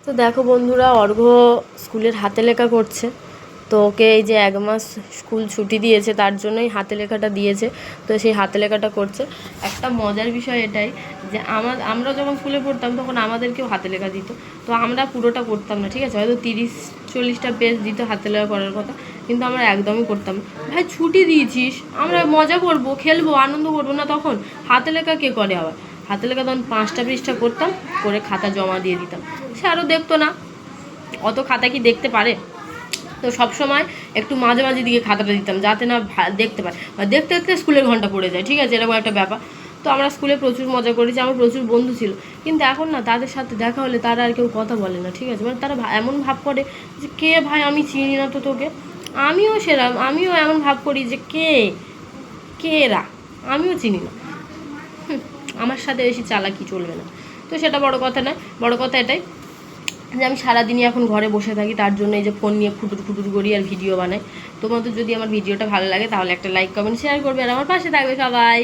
তো দেখো বন্ধুরা, অর্ঘ্য স্কুলের হাতে লেখা করছে। তো ওকে এই যে 1 মাস স্কুল ছুটি দিয়েছে, তার জন্যই হাতে লেখাটা দিয়েছে। তো সেই হাতে লেখাটা করছে। একটা মজার বিষয় এটাই যে আমরা যখন স্কুলে পড়তাম তখন আমাদেরকেও হাতে লেখা দিত। তো আমরা পুরোটা করতাম না, ঠিক আছে, হয়তো 30-40টা পেজ দিত হাতে লেখা করার কথা, কিন্তু আমরা একদমই করতাম না। ভাই ছুটি দিয়েছিস, আমরা মজা করব, খেলবো, আনন্দ করবো না? তখন হাতে লেখা কে করে? আবার হাতে লেখা তখন 5টা পৃষ্ঠা করতাম, করে খাতা জমা দিয়ে দিতাম। সে আরও দেখতো না, অত খাতা কি দেখতে পারে? তো সবসময় একটু মাঝে মাঝে দিকে খাতাটা দিতাম, যাতে না দেখতে পায়, দেখতে দেখতে স্কুলের ঘন্টা পড়ে যায়, ঠিক আছে, এরকম একটা ব্যাপার। তো আমরা স্কুলে প্রচুর মজা করেছি, আমার প্রচুর বন্ধু ছিল। কিন্তু এখন না, তাদের সাথে দেখা হলে তারা আর কেউ কথা বলে না, ঠিক আছে, মানে তারা এমন ভাব করে যে কে ভাই, আমি চিনি না তো তোকে। আমিও এমন ভাব করি যে কে কে এরা, আমিও চিনি না। আমার সাথে বেশি চালাকি চলবে না। তো সেটা বড় কথা নয়, বড় কথা এটাই যে আমি সারাদিনই এখন ঘরে বসে থাকি, তার জন্য এই যে ফোন নিয়ে ফুটুর ফুটুর করি আর ভিডিও বানাই। তোমাদের যদি আমার ভিডিওটা ভালো লাগে তাহলে একটা লাইক, কমেন্ট, শেয়ার করবে আর আমার পাশে থাকবে সবাই।